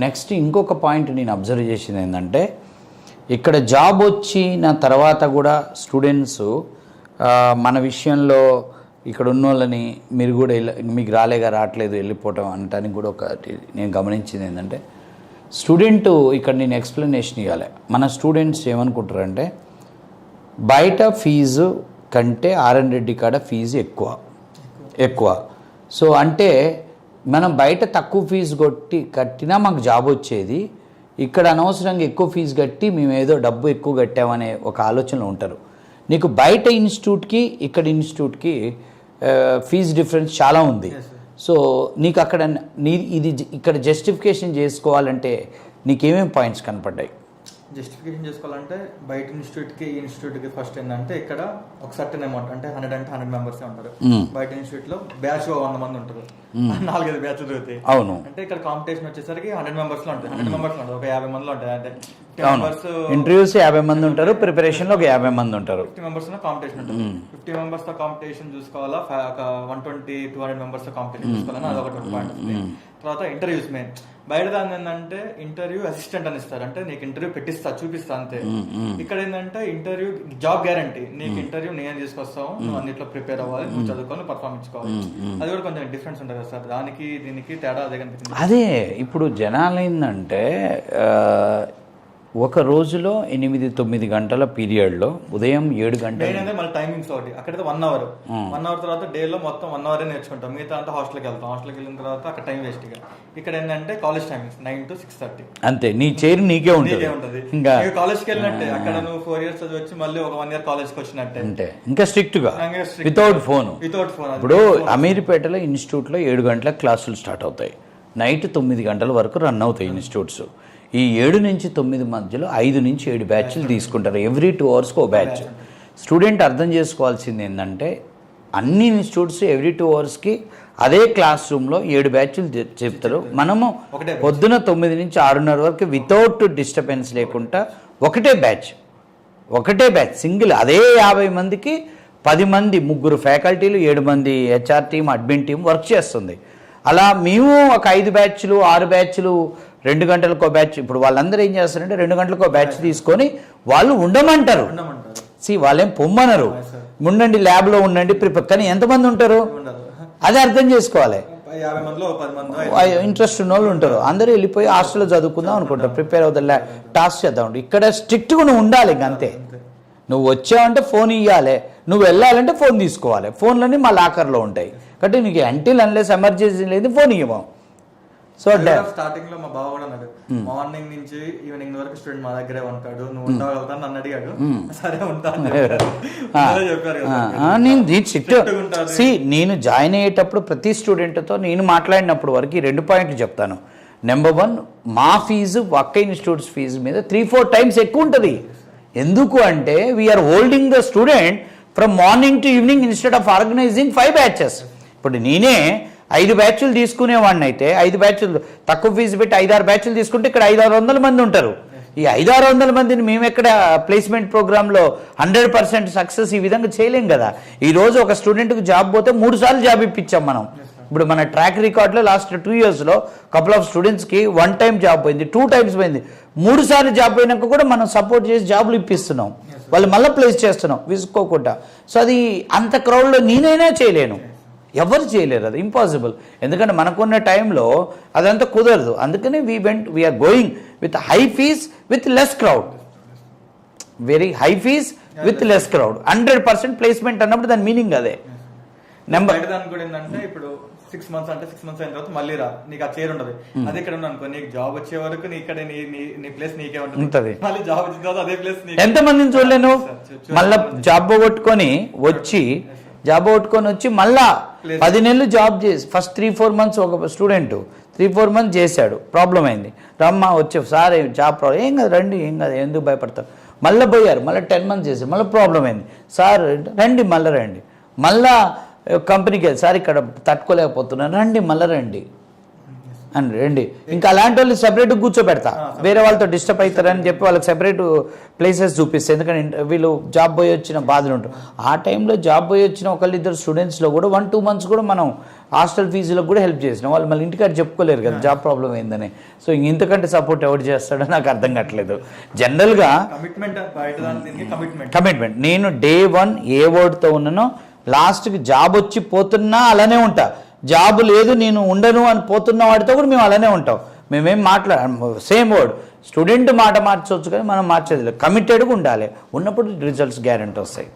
Next ఇంకొక point నేను observe చేసింది ఏంటంటే, ఇక్కడ జాబ్ వచ్చిన తర్వాత కూడా స్టూడెంట్స్ మన విషయంలో ఇక్కడ ఉన్న వాళ్ళని మీరు కూడా మీకు రావట్లేదు వెళ్ళిపోవటం అనటానికి కూడా ఒకటి నేను గమనించింది ఏంటంటే, స్టూడెంట్ ఇక్కడ నేను ఎక్స్ప్లెనేషన్ ఇవ్వాలి. మన స్టూడెంట్స్ ఏమనుకుంటారంటే బయట ఫీజు కంటే ఆర్ఎన్ రెడ్డి కాడ ఫీజు ఎక్కువ. సో అంటే మనం బయట తక్కువ ఫీజు కట్టినా మాకు జాబ్ వచ్చేది, ఇక్కడ అనవసరంగా ఎక్కువ ఫీజు కట్టి మేము ఏదో డబ్బు ఎక్కువ కట్టామనే ఒక ఆలోచనలో ఉంటారు. నీకు బయట ఇన్స్టిట్యూట్కి ఇక్కడ ఇన్స్టిట్యూట్కి ఫీజు డిఫరెన్స్ చాలా ఉంది. సో నీకు అక్కడ ఇది ఇక్కడ జస్టిఫికేషన్ చేసుకోవాలంటే నీకేమేమి పాయింట్స్ కనపడ్డాయి? జస్టిఫికేషన్ చేసుకోవాలంటే బయట ఇన్స్టిట్యూట్కి ఈ ఇన్స్టిట్యూట్కి ఫస్ట్ ఏంటంటే ఇక్కడ ఒక సర్టన్ అమౌంట్ అంటే 100 మెంబర్స్ ఉంటారు. బయట ఇన్స్టిట్యూట్ లో బ్యాచ్ 100 మంది ఉంటారు, 4-5 బ్యాచ్లు దొరుకుతాయి. అవును. అంటే ఇక్కడ కాంపిటీషన్ వచ్చేసరికి 100 మెంబర్స్ లో ఉంటాయి, 100 మెంబర్స్ లో ఉంటాయి, ఒక 50 మందిలో ఉంటాయి. అంటే ఇంటర్వ్యూస్ 50 మంది ఉంటారు, ప్రిపరేషన్ లో ఒక 50 మంది ఉంటారు, 50 మెంబర్స్ లో కాంపిటీషన్ ఉంటుంది. 50 మెంబర్స్ తో కాంపిటీషన్ చూసుకోవాలా, ఒక 120-200 మెంబర్స్ తో కాంపిటీషన్ చూసుకోవాలని అదొకటి పాయింట్ వస్తుంది. తర్వాత ఇంటర్వ్యూస్ మెయిన్. బయట దాని ఏంటంటే ఇంటర్వ్యూ అసిస్టెంట్ అని ఇస్తారు, అంటే నీకు ఇంటర్వ్యూ పెట్టిస్తా చూపిస్తా అంతే. ఇక్కడ ఏంటంటే ఇంటర్వ్యూ జాబ్ గ్యారంటీ, నీకు ఇంటర్వ్యూ నేను తీసుకొస్తావు, నువ్వు అన్నిట్లో ప్రిపేర్ అవ్వాలి, నువ్వు చదువుకొని పర్ఫార్మ్ ఇచ్చుకోవాలి. అది కూడా కొంచెం డిఫరెన్స్ ఉంటుంది కదా సార్, దానికి దీనికి తేడా అదే కనిపిస్తుంది. అదే ఇప్పుడు జనాలు ఏంటంటే ఒక రోజులో 8-9 గంటల పీరియడ్లో ఉదయం 7 గంటలు మళ్ళీ టైమింగ్స్ ఒకటి, అక్కడైతే 1 అవర్ తర్వాత డేలో మొత్తం 1 అవరే నేర్చుకుంటాం, మిగతా అంతా హాస్టల్కి వెళ్ళిన తర్వాత అక్కడ టైం వేస్ట్. ఇక్కడ ఏంటంటే కాలేజ్ టైమింగ్స్ 9 to 6:30 అంతే. నీ చైర్ నీకే ఉంటుంది. ఇంకా కాలేజ్కి వెళ్ళినట్టే, అక్కడ నువ్వు 4 years చదివి వచ్చి మళ్ళీ ఒక 1 year కాలేజ్కి వచ్చినట్టే. అంటే ఇంకా స్ట్రిక్ట్ గా వితౌట్ ఫోన్. ఇప్పుడు అమీర్పేటలో ఇన్స్టిట్యూట్ లో 7 గంటలకు క్లాసులు స్టార్ట్ అవుతాయి, నైట్ 9 గంటల వరకు రన్ అవుతాయి ఇన్స్టిట్యూట్స్. ఈ 7 నుంచి 9 మధ్యలో 5 నుంచి 7 బ్యాచ్లు తీసుకుంటారు, ఎవ్రీ 2 అవర్స్కి ఒక బ్యాచ్. స్టూడెంట్ అర్థం చేసుకోవాల్సింది ఏంటంటే అన్ని ఇన్స్టిట్యూట్స్ ఎవ్రీ 2 అవర్స్కి అదే క్లాస్ రూమ్లో 7 బ్యాచ్లు చెప్తారు. మనము పొద్దున 9 నుంచి 6:30 వరకు వితౌట్ డిస్టర్బెన్స్ లేకుండా ఒకటే బ్యాచ్ సింగిల్. అదే 50 మందికి 10 మంది, 3 ఫ్యాకల్టీలు, 7 మంది HR team, admin team work చేస్తుంది. అలా మేము ఒక 5 బ్యాచ్లు 6 బ్యాచ్లు 2 గంటలకు ఒక బ్యాచ్. ఇప్పుడు వాళ్ళందరూ ఏం చేస్తారంటే 2 గంటలకు ఒక బ్యాచ్ తీసుకొని వాళ్ళు ఉండమంటారు. వాళ్ళేం పొమ్మనరు, ఉండండి ల్యాబ్లో ఉండండి ప్రిపేర్. కానీ ఎంతమంది ఉంటారు అదే అర్థం చేసుకోవాలి. ఇంట్రెస్ట్ ఉన్న వాళ్ళు ఉంటారు, అందరూ వెళ్ళిపోయి హాస్టల్లో చదువుకుందాం అనుకుంటారు, ప్రిపేర్ అవుతా టాస్క్ చేద్దాం. ఇక్కడ స్ట్రిక్ట్గా నువ్వు ఉండాలి, ఇంక అంతే. నువ్వు వచ్చావంటే ఫోన్ ఇవ్వాలి, నువ్వు వెళ్ళాలంటే ఫోన్ తీసుకోవాలి. ఫోన్లన్నీ మా లాకర్లో ఉంటాయి కాబట్టి నీకు అంటిల్ అన్లెస్ ఎమర్జెన్సీ లేదు ఫోన్ ఇవ్వము. సో స్టార్టింగ్ లో మా బావ కూడా అన్నాడు, మార్నింగ్ నుంచి ఈవినింగ్ వరకు స్టూడెంట్ మా దగ్గరే ఉంటాడు, నువ్వు ఉండగలుగుతాను నన్ను అడిగాడు. సరే ఉంటాను చెప్పారు. నేను జాయిన్ అయ్యేటప్పుడు ప్రతి స్టూడెంట్తో నేను మాట్లాడినప్పుడు వరకు 2 పాయింట్లు చెప్తాను. నెంబర్ 1, మా ఫీజు ఒక్క ఇన్స్టిట్యూట్స్ ఫీజు మీద 3-4 times ఎక్కువ ఉంటుంది. ఎందుకు అంటే we are holding the student from morning to evening instead of organising 5 batches. ఇప్పుడు నేనే 5 బ్యాచ్లు తీసుకునేవాడిని అయితే 5 బ్యాచ్లు తక్కువ ఫీజు పెట్టి 5-6 బ్యాచ్లు తీసుకుంటే ఇక్కడ 500-600 మంది ఉంటారు. ఈ 500-600 మందిని మేము ఎక్కడ ప్లేస్మెంట్ ప్రోగ్రాంలో 100% సక్సెస్ ఈ విధంగా చేయలేం కదా. ఈరోజు ఒక స్టూడెంట్కి జాబ్ పోతే 3 సార్లు జాబ్ ఇప్పించాం మనం. ఇప్పుడు మన ట్రాక్ రికార్డులో లాస్ట్ 2 yearsలో కపుల్ ఆఫ్ స్టూడెంట్స్కి 1 time జాబ్ పోయింది, 2 times పోయింది, 3 సార్లు జాబ్ పోయినాక కూడా మనం సపోర్ట్ చేసి జాబులు ఇప్పిస్తున్నాం, వాళ్ళు మళ్ళీ ప్లేస్ చేస్తున్నాం విసుకోకుండా. సో అది అంత క్రౌడ్లో నేనైనా చేయలేను, ఎవరు చేయలేరు, అది ఇంపాసిబుల్. ఎందుకంటే మనకున్న టైంలో అదంతా కుదరదు. అందుకని we are going with high fees with less crowd, very high fees with less crowd. 100% placement అన్నప్పుడు దాని మీనింగ్ అదే. నెంబర్ దానికి కూడా ఏంటంటే ఇప్పుడు 6 months అంటే 6 months అయిన తర్వాత మళ్ళీ రా, నీకు ఆ చైర్ ఉండదు. అదే ఇక్కడ అనుకో, నీకు జాబ్ వచ్చే వరకు ఇక్కడ నీ ప్లేస్ నీకే ఉంటుంది, మళ్ళీ జాబ్ వచ్చిన తర్వాత అదే ప్లేస్. ఎంతమందిని చూడలేను, మళ్ళీ జాబ్ పోగొట్టుకొని వచ్చి మళ్ళా 10 నెలలు జాబ్ చేసి ఫస్ట్ 3-4 months ఒక స్టూడెంట్ 3-4 months చేశాడు, ప్రాబ్లం అయింది, రమ్మా వచ్చే సార్ జాబ్ ప్రాబ్లం, ఏం కాదు రండి, ఏం కాదు ఎందుకు భయపడతారు. మళ్ళీ పోయారు, మళ్ళీ 10 months చేశారు, మళ్ళీ ప్రాబ్లం అయింది, సార్ రండి మళ్ళీ రండి. మళ్ళా కంపెనీకి వెళ్ళి సార్ ఇక్కడ తట్టుకోలేకపోతున్నాను, రండి మళ్ళీ రండి. అని రండి. ఇంకా అలాంటి వాళ్ళు సెపరేట్ కూర్చోబెడతా, వేరే వాళ్ళతో డిస్టర్బ్ అవుతారని చెప్పి వాళ్ళకి సెపరేట్ ప్లేసెస్ చూపిస్తాయి. ఎందుకంటే వీళ్ళు జాబ్ పోయి వచ్చిన బాధలు ఉంటాయి. ఆ టైంలో జాబ్ పోయి వచ్చిన ఒకళ్ళిద్దరు స్టూడెంట్స్లో కూడా 1-2 months కూడా మనం హాస్టల్ ఫీజులకు కూడా హెల్ప్ చేసినాం. వాళ్ళు మళ్ళీ ఇంటికాడ చెప్పుకోలేరు కదా జాబ్ ప్రాబ్లం ఏందని. సో ఇంతకంటే సపోర్ట్ ఎవరు చేస్తాడో నాకు అర్థం కావట్లేదు. జనరల్గా కమిట్మెంట్ నేను డే 1 ఏ వర్డ్తో ఉన్నానో లాస్ట్కి జాబ్ వచ్చి పోతున్నా అలానే ఉంటా. జాబ్ లేదు నేను ఉండను అని పోతున్న వాడితో కూడా మేము అలానే ఉంటాం. మేమేం సేమ్ వర్డ్. స్టూడెంట్ మాట మార్చవచ్చు కానీ మనం మార్చేది లేదు. కమిటెడ్గా ఉండాలి. ఉన్నప్పుడు రిజల్ట్స్ గ్యారెంటీ వస్తాయి.